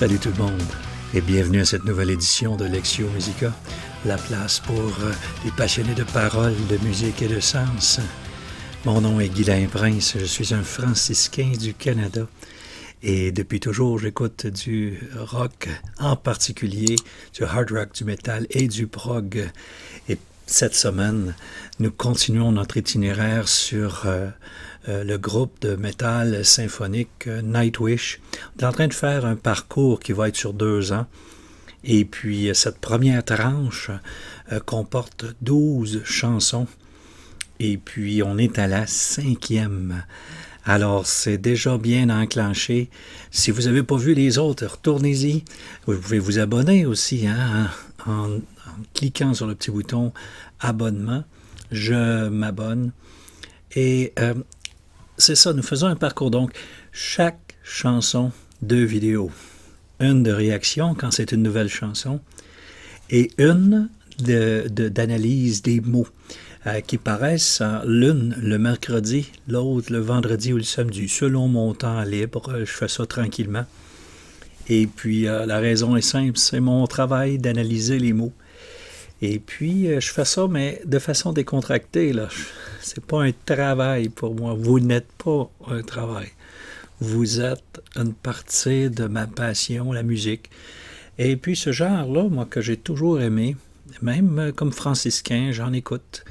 Salut tout le monde et bienvenue à cette nouvelle édition de Lectio Musica, la place pour les passionnés de paroles, de musique et de sens. Mon nom est Guylain Prince, je suis un franciscain du Canada et depuis toujours j'écoute du rock, en particulier du hard rock, du metal et du prog. Et cette semaine, nous continuons notre itinéraire sur le groupe de métal symphonique Nightwish. On est en train de faire un parcours qui va être sur 2 ans. Et puis, cette première tranche comporte 12 chansons. Et puis, on est à la 5e. Alors, c'est déjà bien enclenché. Si vous n'avez pas vu les autres, retournez-y. Vous pouvez vous abonner aussi en cliquant sur le petit bouton « Abonnement ». Je m'abonne. Et c'est ça, nous faisons un parcours. Donc, chaque chanson, 2 vidéos. Une de réaction quand c'est une nouvelle chanson et une d'analyse des mots qui paraissent l'une le mercredi, l'autre le vendredi ou le samedi. Selon mon temps libre, je fais ça tranquillement. Et puis, la raison est simple, c'est mon travail d'analyser les mots. Et puis, je fais ça, mais de façon décontractée, là. C'est pas un travail pour moi. Vous n'êtes pas un travail. Vous êtes une partie de ma passion, la musique. Et puis, ce genre-là, moi, que j'ai toujours aimé, même comme franciscain, j'en écoute.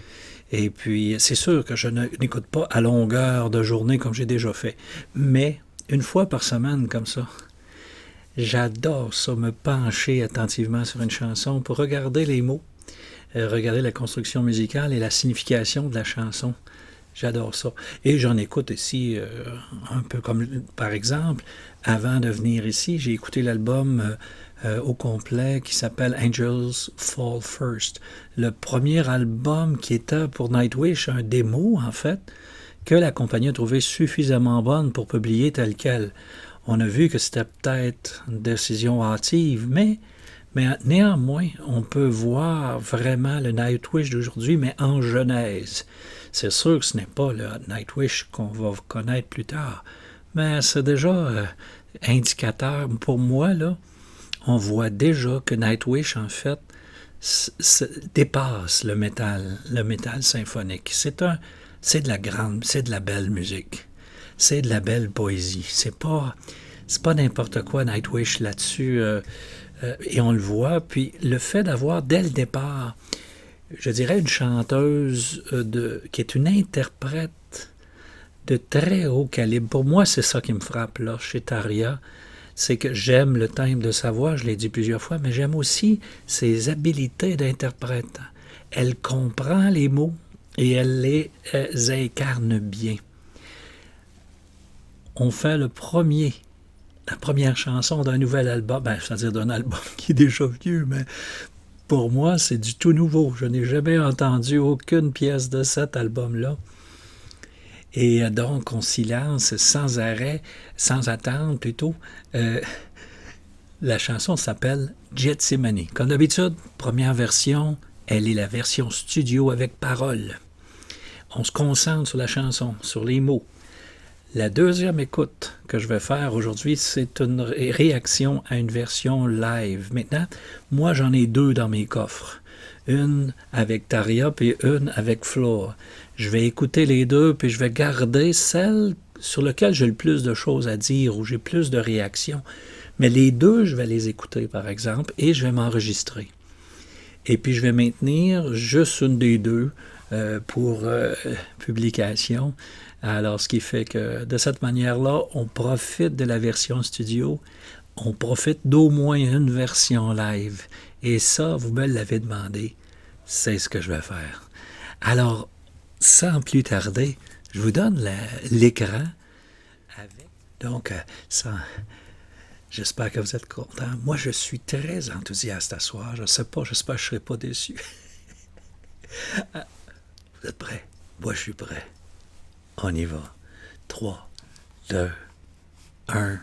Et puis, c'est sûr que je n'écoute pas à longueur de journée comme j'ai déjà fait. Mais, une fois par semaine, comme ça, j'adore ça, me pencher attentivement sur une chanson pour regarder les mots. Regarder la construction musicale et la signification de la chanson. J'adore ça. Et j'en écoute ici, un peu comme, par exemple, avant de venir ici, j'ai écouté l'album au complet qui s'appelle Angels Fall First. Le premier album qui était pour Nightwish, un démo en fait, que la compagnie a trouvé suffisamment bonne pour publier tel quel. On a vu que c'était peut-être une décision hâtive, mais néanmoins, on peut voir vraiment le Nightwish d'aujourd'hui, mais en genèse. C'est sûr que ce n'est pas le Nightwish qu'on va connaître plus tard, mais c'est déjà indicateur. Pour moi, là, on voit déjà que Nightwish, en fait, dépasse le métal symphonique. C'est de la belle musique. C'est de la belle poésie. C'est pas n'importe quoi Nightwish là-dessus. Et on le voit, puis le fait d'avoir dès le départ, je dirais une chanteuse qui est une interprète de très haut calibre. Pour moi, c'est ça qui me frappe là chez Tarja, c'est que j'aime le timbre de sa voix, je l'ai dit plusieurs fois, mais j'aime aussi ses habiletés d'interprète. Elle comprend les mots et elle les incarne bien. On fait la première chanson d'un nouvel album, c'est-à-dire d'un album qui est déjà vieux, mais pour moi, c'est du tout nouveau. Je n'ai jamais entendu aucune pièce de cet album-là. Et donc, on s'y lance sans arrêt, sans attendre plutôt. La chanson s'appelle Gethsemane. Comme d'habitude, première version, elle est la version studio avec paroles. On se concentre sur la chanson, sur les mots. La deuxième écoute que je vais faire aujourd'hui, c'est une réaction à une version live. Maintenant, moi, j'en ai 2 dans mes coffres. Une avec Tarja et une avec Floor. Je vais écouter les 2, puis je vais garder celle sur laquelle j'ai le plus de choses à dire, où j'ai plus de réactions. Mais les 2, je vais les écouter, par exemple, et je vais m'enregistrer. Et puis, je vais maintenir juste une des 2 pour publication. Alors, ce qui fait que, de cette manière-là, on profite de la version studio, on profite d'au moins une version live. Et ça, vous me l'avez demandé, c'est ce que je vais faire. Alors, sans plus tarder, je vous donne l'écran avec... Donc, j'espère que vous êtes contents. Moi, je suis très enthousiaste à soir. Je ne sais pas, j'espère que je ne serai pas déçu. Vous êtes prêts? Moi, je suis prêt. On y va. 3, 2, 1.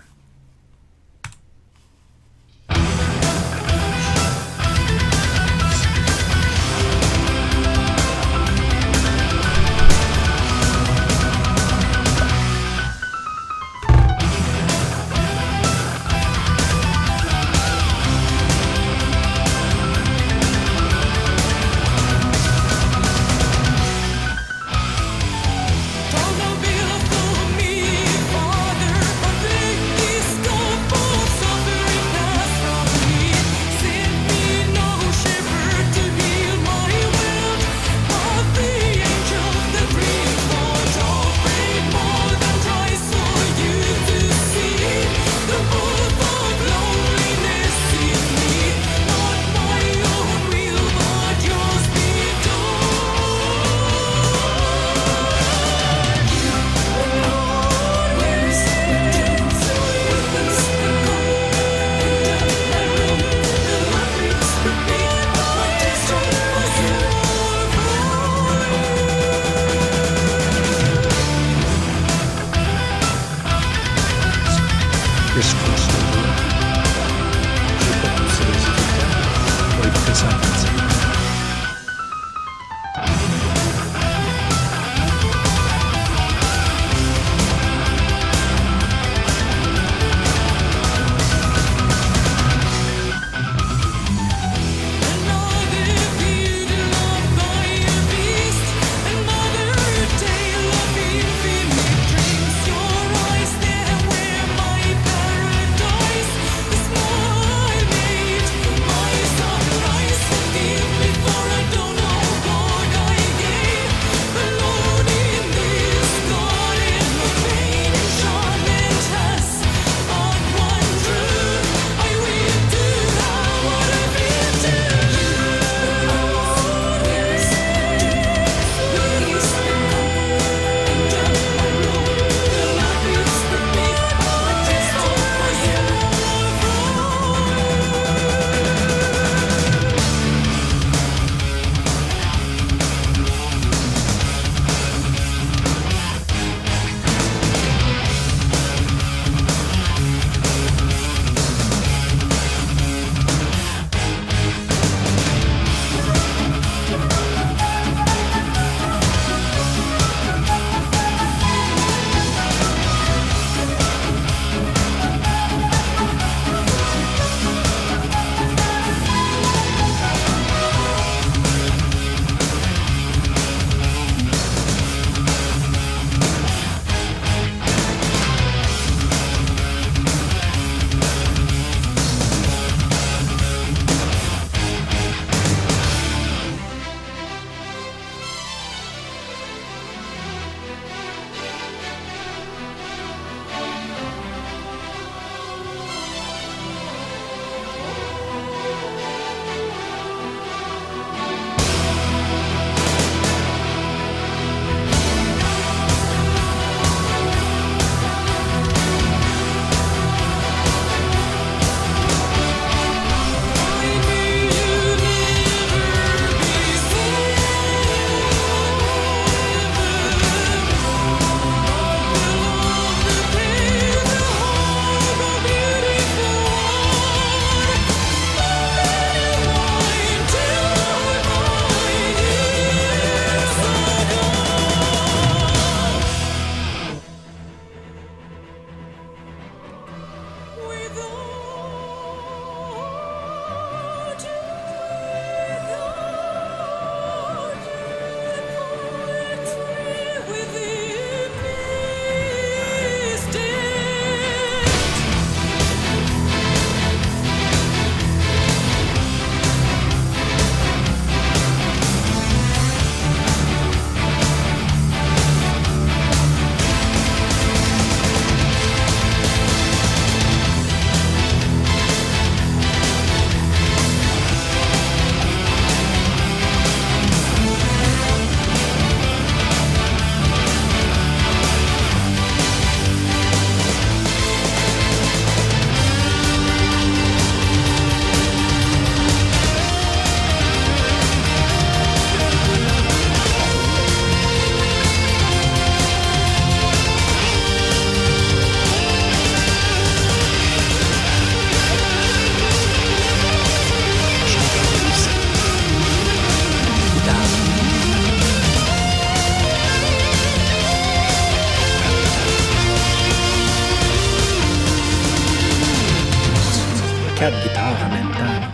4 guitares en même temps.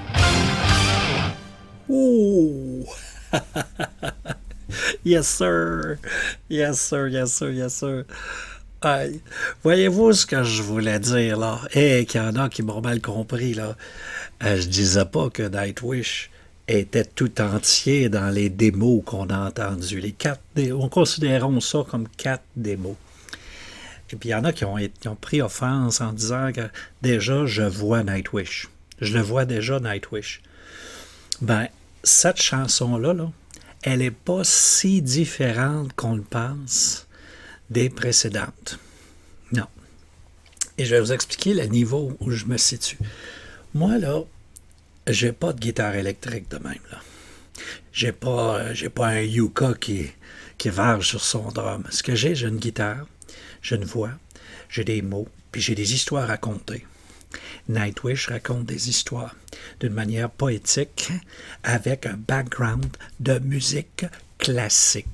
Ouh! Yes, sir! Yes, sir, yes, sir, yes, sir. Aïe. Voyez-vous ce que je voulais dire, là? Et qu'il y en a qui m'ont mal compris, là. Je disais pas que Nightwish était tout entier dans les démos qu'on a entendues. On considérons ça comme 4 démos. Et puis il y en a qui ont pris offense en disant que déjà, je vois Nightwish. Je le vois déjà, Nightwish. Ben, cette chanson-là, là, elle n'est pas si différente qu'on le pense des précédentes. Non. Et je vais vous expliquer le niveau où je me situe. Moi, là, j'ai pas de guitare électrique de même, là. J'ai pas un Yuka qui varge sur son drum. Ce que j'ai une guitare, j'ai une voix, j'ai des mots, puis j'ai des histoires à raconter. Nightwish raconte des histoires d'une manière poétique avec un background de musique classique.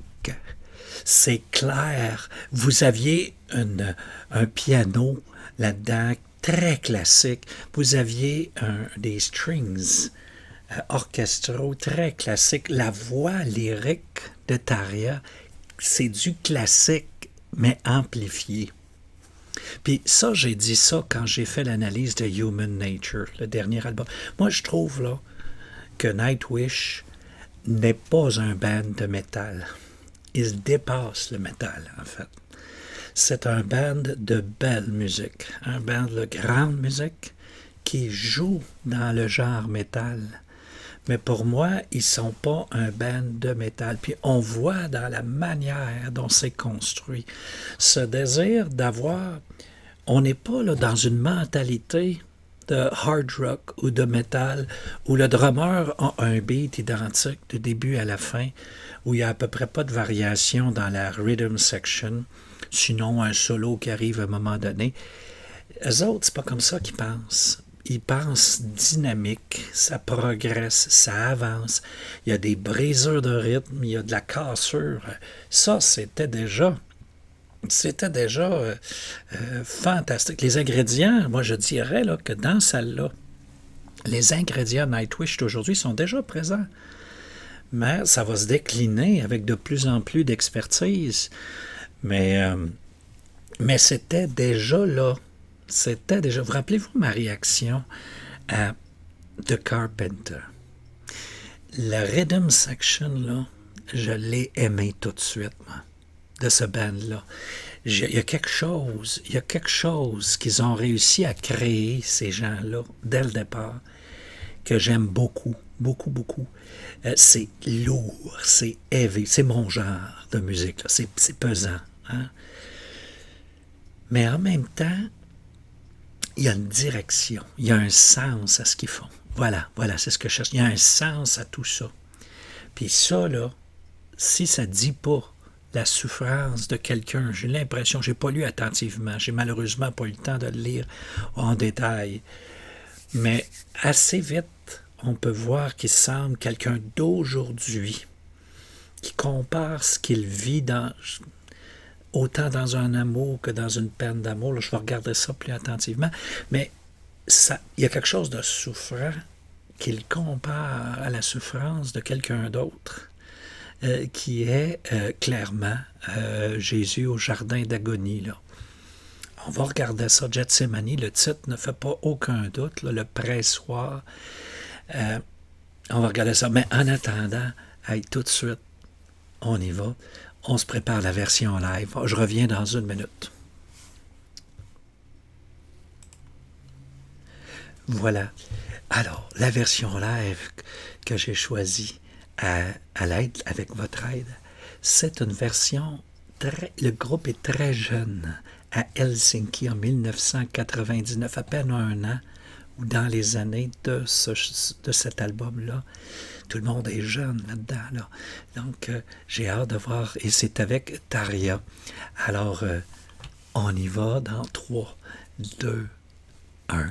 C'est clair. Vous aviez un piano là-dedans très classique. Vous aviez des strings orchestraux très classiques. La voix lyrique de Tarja, c'est du classique, mais amplifié. Puis ça, j'ai dit ça quand j'ai fait l'analyse de Human Nature, le dernier album. Moi, je trouve là que Nightwish n'est pas un band de métal. Il dépasse le métal, en fait. C'est un band de belle musique, un band de grande musique qui joue dans le genre métal. Mais pour moi, ils ne sont pas un band de métal. Puis on voit dans la manière dont c'est construit ce désir d'avoir... On n'est pas là dans une mentalité de hard rock ou de métal où le drummer a un beat identique du début à la fin, où il n'y a à peu près pas de variation dans la rhythm section, sinon un solo qui arrive à un moment donné. Eux autres, c'est pas comme ça qu'ils pensent. Ils pensent dynamique, ça progresse, ça avance. Il y a des briseurs de rythme, il y a de la cassure. Ça, c'était déjà fantastique. Les ingrédients, moi je dirais là, que dans celle-là, les ingrédients Nightwish d'aujourd'hui sont déjà présents. Mais ça va se décliner avec de plus en plus d'expertise. Mais c'était déjà là. C'était déjà... Vous rappelez-vous ma réaction à The Carpenter? La rhythm section, là, je l'ai aimé tout de suite, moi, de ce band-là. Il y a quelque chose qu'ils ont réussi à créer, ces gens-là, dès le départ, que j'aime beaucoup, beaucoup, beaucoup. C'est lourd, c'est heavy, c'est mon genre de musique, là. C'est pesant. Hein? Mais en même temps, il y a une direction, il y a un sens à ce qu'ils font. Voilà, c'est ce que je cherche. Il y a un sens à tout ça. Puis ça, là, si ça ne dit pas la souffrance de quelqu'un, j'ai l'impression, je n'ai pas lu attentivement, j'ai malheureusement pas eu le temps de le lire en détail, mais assez vite, on peut voir qu'il semble quelqu'un d'aujourd'hui qui compare ce qu'il vit autant dans un amour que dans une peine d'amour. Là, je vais regarder ça plus attentivement. Mais il y a quelque chose de souffrant qu'il compare à la souffrance de quelqu'un d'autre, qui est clairement Jésus au jardin d'agonie. Là. On va regarder ça. Gethsemane, le titre ne fait pas aucun doute. Là, le pressoir. On va regarder ça. Mais en attendant, tout de suite, on y va. On se prépare la version live. Je reviens dans une minute. Voilà. Alors, la version live que j'ai choisie à l'aide, avec votre aide, c'est une version le groupe est très jeune, à Helsinki en 1999, à peine un an, ou dans les années de cet album-là. Tout le monde est jeune là-dedans. Là. Donc, j'ai hâte de voir. Et c'est avec Tarja. Alors, on y va dans 3, 2, 1.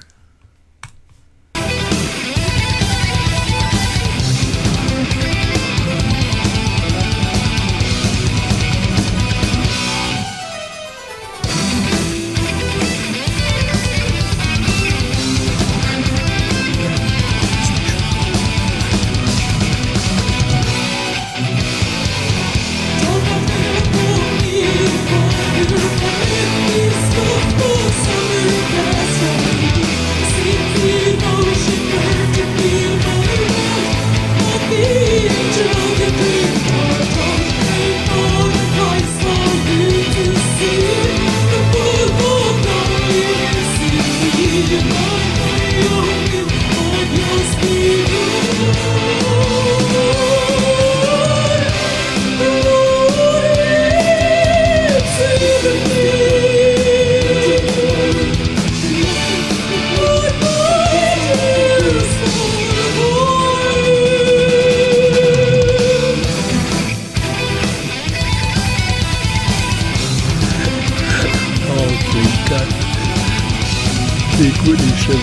des coups, des cheveux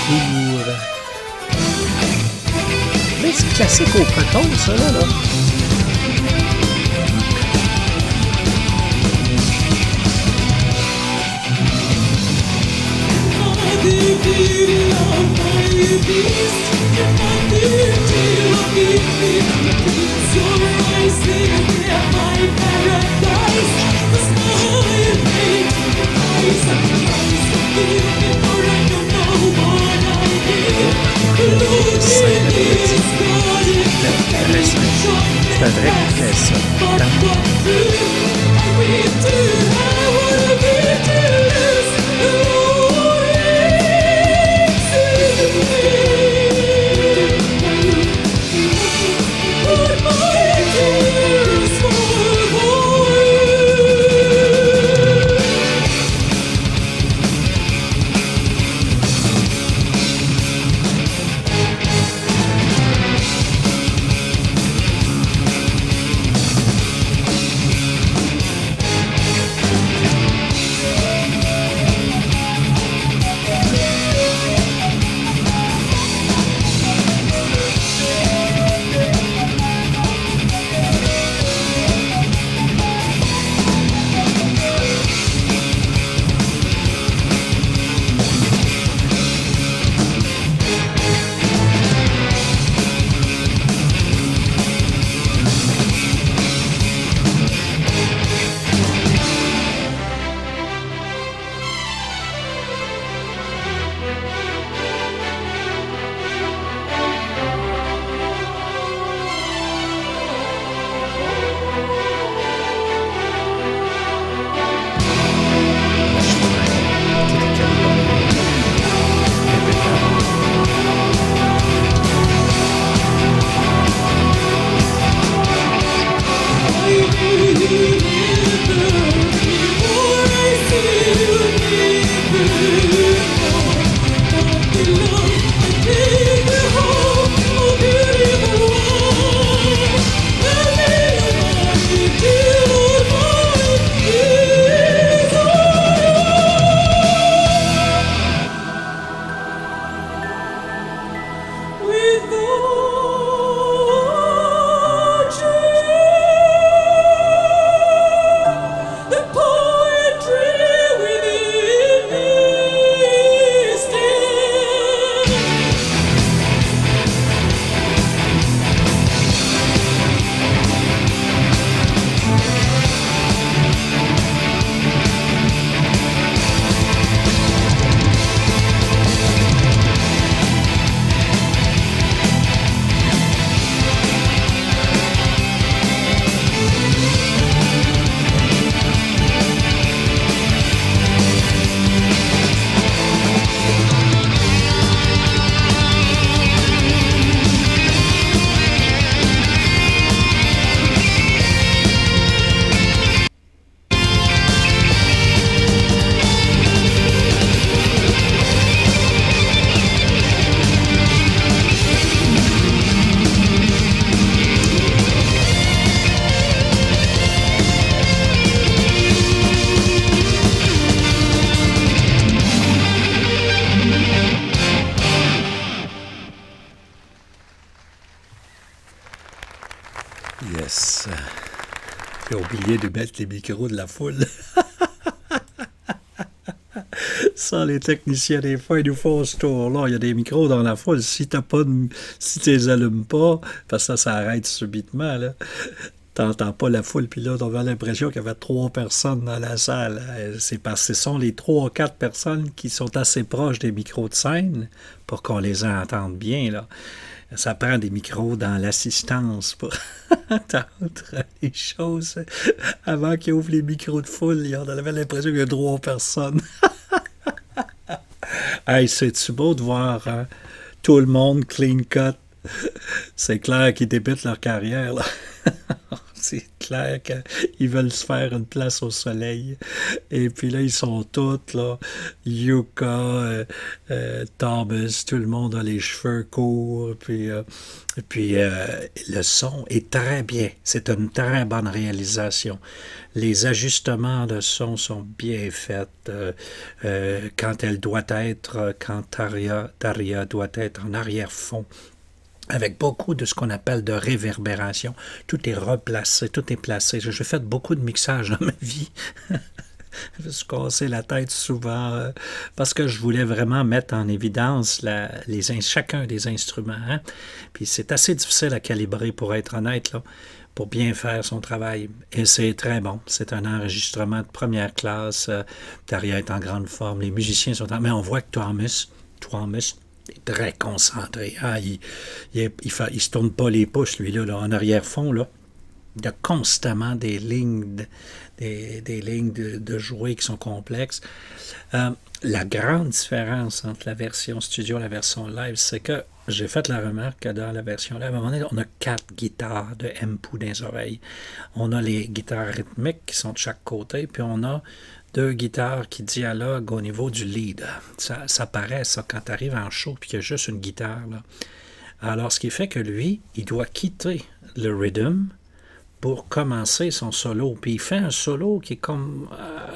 courts. Mais c'est classique au coton, ça, là. C'est un vrai couplet, ça. Yes. J'ai oublié de mettre les micros de la foule. Ça, les techniciens, des fois, ils nous font ce tour-là. Il y a des micros dans la foule. Si tu les allumes pas, parce que ça arrête subitement, là. T'entends pas la foule, puis là, on a l'impression qu'il y avait 3 personnes dans la salle. C'est parce que ce sont les 3 ou 4 personnes qui sont assez proches des micros de scène pour qu'on les entende bien, là. Ça prend des micros dans l'assistance pour entendre les choses. Avant qu'ils ouvrent les micros de foule, on avait l'impression qu'il y a 3 personnes. Hey, c'est-tu beau de voir tout le monde clean cut? C'est clair qu'ils débutent leur carrière, là. C'est clair qu'ils veulent se faire une place au soleil. Et puis là, ils sont tous, là, Yuka, Thomas, tout le monde a les cheveux courts. Puis le son est très bien. C'est une très bonne réalisation. Les ajustements de son sont bien faits. Quand elle doit être, quand Daria doit être en arrière-fond, avec beaucoup de ce qu'on appelle de réverbération. Tout est replacé, tout est placé. J'ai fait beaucoup de mixage dans ma vie. Je me suis cassé la tête souvent parce que je voulais vraiment mettre en évidence chacun des instruments. Hein? Puis c'est assez difficile à calibrer, pour être honnête, là, pour bien faire son travail. Et c'est très bon. C'est un enregistrement de première classe. Daria est en grande forme. Les musiciens sont en... Mais on voit que Thomas est très concentré. Ah, il se tourne pas les pouces, lui, là, en arrière-fond, là. Il y a constamment des lignes de jouets qui sont complexes. La grande différence entre la version studio et la version live, c'est que j'ai fait la remarque que dans la version live, à un moment donné, on a 4 guitares de M-Pou dans les oreilles. On a les guitares rythmiques qui sont de chaque côté, puis on a 2 guitares qui dialoguent au niveau du lead. Ça paraît, ça, quand tu arrives en show puis qu'il y a juste une guitare, là. Alors, ce qui fait que lui, il doit quitter le rhythm pour commencer son solo. Puis il fait un solo qui est comme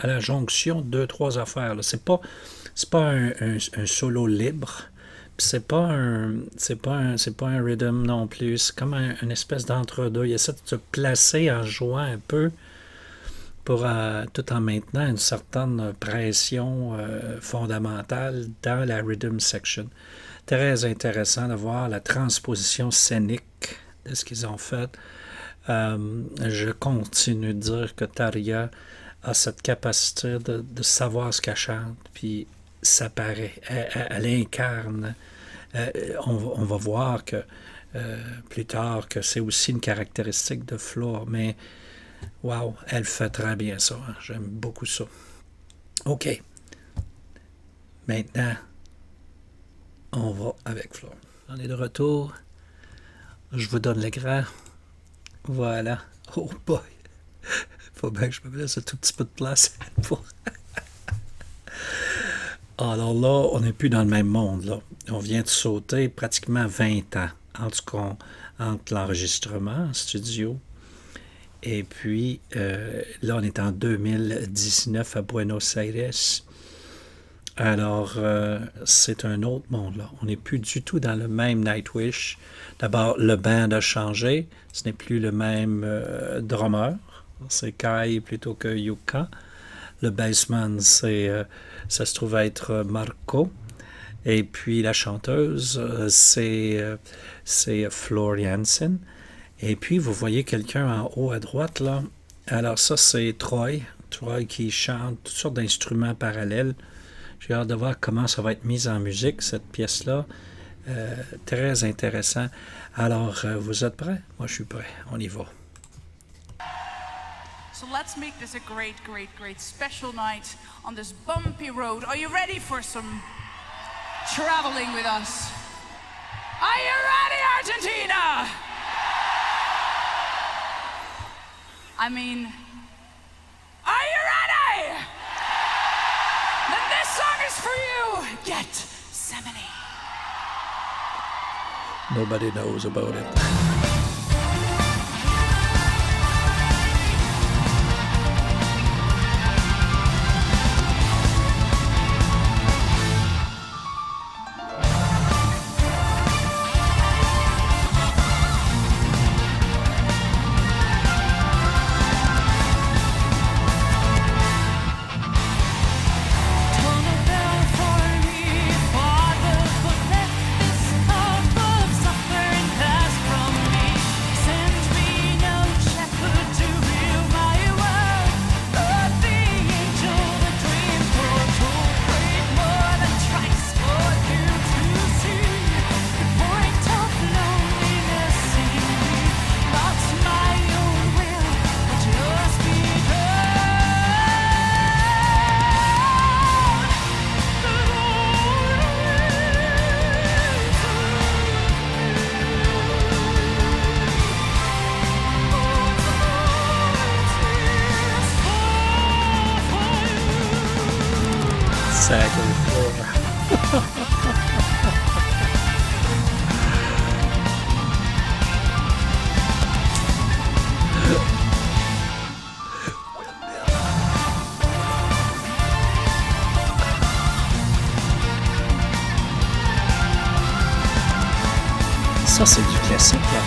à la jonction de 2-3 affaires. Là. C'est pas un solo libre. Puis c'est pas un rhythm non plus. C'est comme une espèce d'entre-deux. Il essaie de se placer en jouant un peu pour tout en maintenant une certaine pression fondamentale dans la rhythm section. Très intéressant de voir la transposition scénique de ce qu'ils ont fait. Je continue de dire que Daria a cette capacité de savoir ce qu'elle chante, puis ça paraît. Elle incarne. On va voir que plus tard que c'est aussi une caractéristique de Flore, mais wow, elle fait très bien ça. Hein. J'aime beaucoup ça. OK. Maintenant, on va avec Flore. On est de retour. Je vous donne l'écran. Voilà. Oh boy. Faut bien que je me laisse un tout petit peu de place pour... Alors là, on n'est plus dans le même monde. Là. On vient de sauter pratiquement 20 ans entre l'enregistrement en studio et puis là, on est en 2019 à Buenos Aires. Alors, c'est un autre monde, là. On n'est plus du tout dans le même Nightwish. D'abord, le band a changé. Ce n'est plus le même drummer. C'est Kai plutôt que Yuka. Le bassman, ça se trouve être Marco. Et puis, la chanteuse, c'est Flore Jansen. Et puis, vous voyez quelqu'un en haut à droite, là. Alors, ça, c'est Troy. Troy qui chante toutes sortes d'instruments parallèles. J'ai hâte de voir comment ça va être mis en musique, cette pièce-là. Très intéressant. Alors, vous êtes prêts? Moi, je suis prêt. On y va. So let's make this a great, great, great special night on this bumpy road. Are you ready for some traveling with us? Are you ready, Argentina? I mean, are you ready? Then this song is for you. Gethsemane. Nobody knows about it. Father, but let this cup of suffering pass from me. Ça, c'est du classique, là.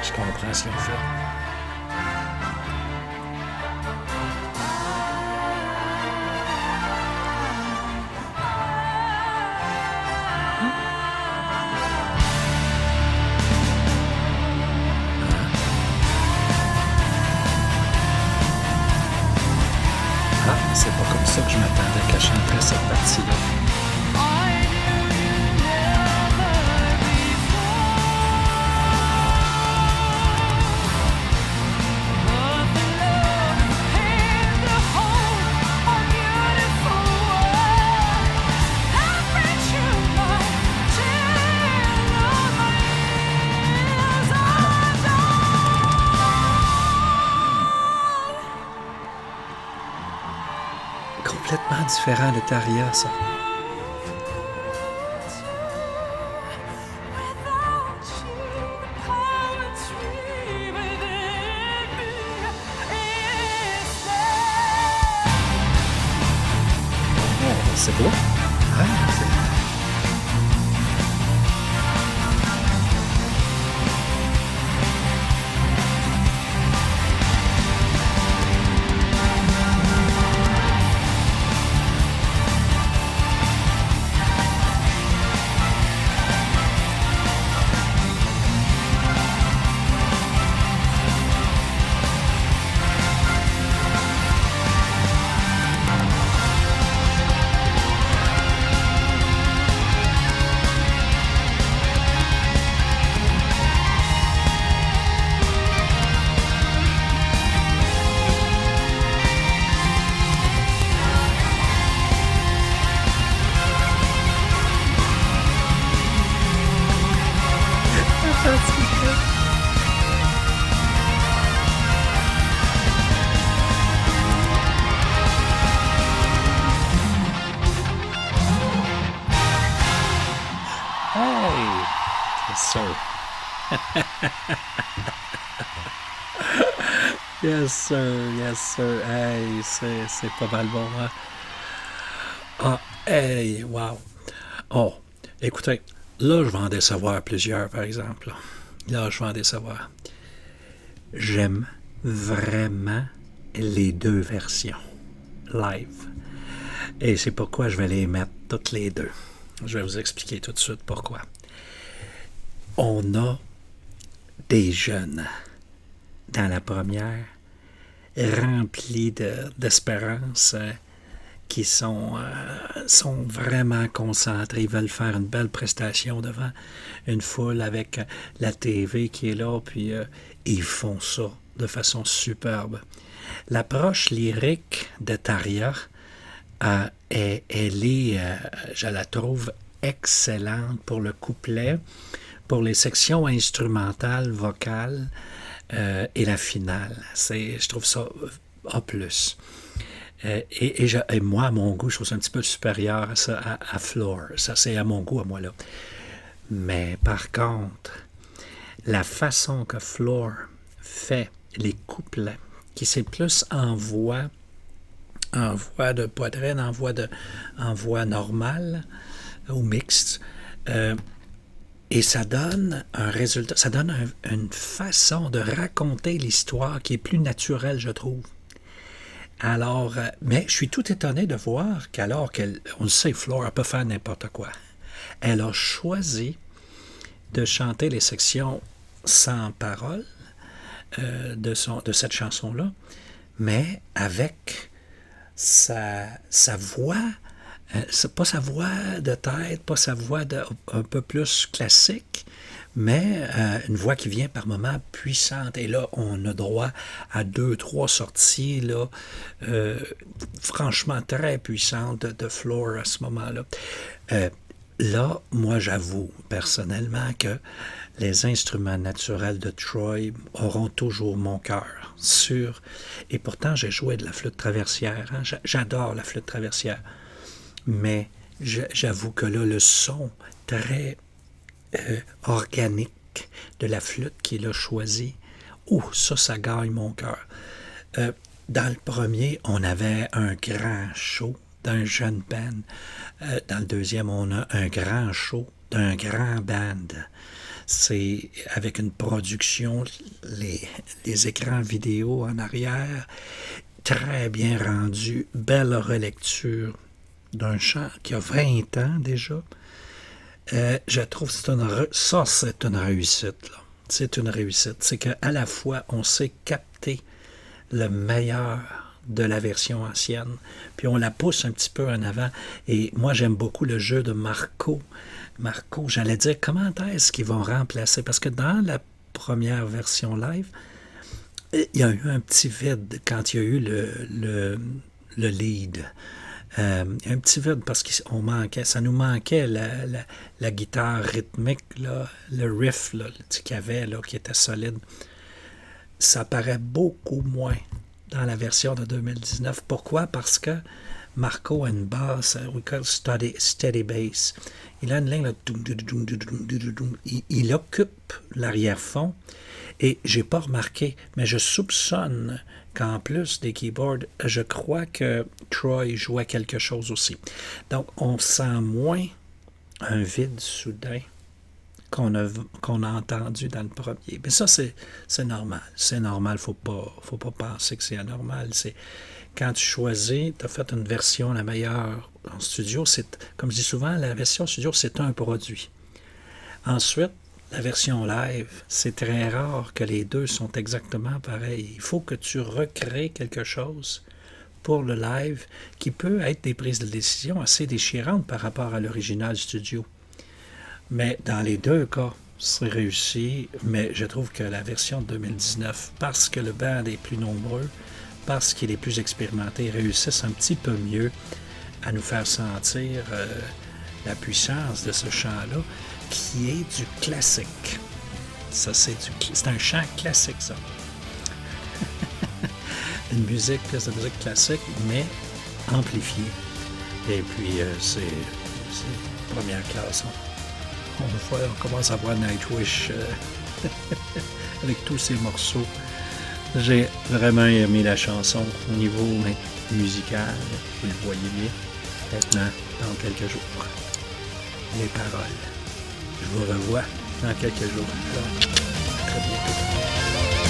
Je comprends ce qu'ils ont fait. C'est pas comme ça que je m'attendais qu'elle chanterait cette partie-là. Complètement différent de Taria, ça. Oh, c'est beau. Ah, hey! Yes, sir. Yes, sir. Yes, sir. Hey, c'est pas mal bon, hein? Ah, hey, wow. Oh, écoutez, là, je vais en décevoir plusieurs, par exemple. Là, je vais en décevoir. J'aime vraiment les deux versions live. Et c'est pourquoi je vais les mettre toutes les deux. Je vais vous expliquer tout de suite pourquoi. On a des jeunes dans la première, remplis d'espérance, qui sont vraiment concentrés. Ils veulent faire une belle prestation devant une foule avec la TV qui est là, puis ils font ça de façon superbe. L'approche lyrique de Tarja, je la trouve excellente pour le couplet, pour les sections instrumentales, vocales et la finale. Je trouve ça A+. Et moi, à mon goût, je trouve ça un petit peu supérieur à ça, à Floor. Ça, c'est à mon goût, à moi, là. Mais par contre, la façon que Floor fait les couplets, qui c'est plus en voix de poitrine, en voix normale ou mixte, et ça donne un résultat, ça donne une façon de raconter l'histoire qui est plus naturelle, je trouve. Alors, mais je suis tout étonné de voir qu'alors on le sait, Floor, elle peut faire n'importe quoi. Elle a choisi de chanter les sections sans paroles de cette chanson-là, mais avec sa voix, pas sa voix de tête, pas sa voix un peu plus classique, mais une voix qui vient par moments puissante. Et là, on a droit à 2-3 sorties là, franchement très puissantes de Floor à ce moment-là. Là, moi, j'avoue personnellement que les instruments naturels de Troy auront toujours mon cœur, sûr. Et pourtant, j'ai joué de la flûte traversière. Hein? J'adore la flûte traversière. Mais j'avoue que là, le son très organique de la flûte qu'il a choisi, ça gagne mon cœur. Dans le premier, on avait un grand show d'un jeune band. Dans le deuxième, on a un grand show d'un grand band. C'est avec une production, les écrans vidéo en arrière, très bien rendu, belle relecture d'un chant qui a 20 ans déjà. Je trouve que c'est une réussite. Là. C'est une réussite. C'est qu'à la fois, on sait capter le meilleur de la version ancienne, puis on la pousse un petit peu en avant. Et moi, j'aime beaucoup le jeu de Marco. Marco, j'allais dire, comment est-ce qu'ils vont remplacer? Parce que dans la première version live, il y a eu un petit vide quand il y a eu le lead. Un petit vide parce ça nous manquait la guitare rythmique, là, le riff là, qu'il y avait, là, qui était solide. Ça paraît beaucoup moins dans la version de 2019. Pourquoi? Parce que Marco a une basse, we call steady bass. Il a une ligne, là, il occupe l'arrière-fond, et j'ai pas remarqué, mais je soupçonne qu'en plus des keyboards, je crois que Troy jouait quelque chose aussi. Donc, on sent moins un vide soudain qu'on a entendu dans le premier. Mais ça, c'est normal. C'est normal, faut pas penser que c'est anormal. C'est quand tu choisis, tu as fait une version la meilleure en studio, comme je dis souvent, la version studio, c'est un produit. Ensuite, la version live, c'est très rare que les deux sont exactement pareils. Il faut que tu recrées quelque chose pour le live qui peut être des prises de décision assez déchirantes par rapport à l'original studio. Mais dans les deux cas, c'est réussi, mais je trouve que la version de 2019, parce que le band est plus nombreux, parce qu'il est plus expérimenté, réussissent un petit peu mieux à nous faire sentir la puissance de ce chant-là, qui est du classique. Ça, c'est un chant classique, ça. Une pièce de musique classique, mais amplifiée. Et puis, c'est première classe. On commence à voir Nightwish avec tous ces morceaux. J'ai vraiment aimé la chanson au niveau musical. Vous le voyez bien. Maintenant, dans quelques jours. Les paroles. Je vous revois dans quelques jours. Alors, à très bientôt.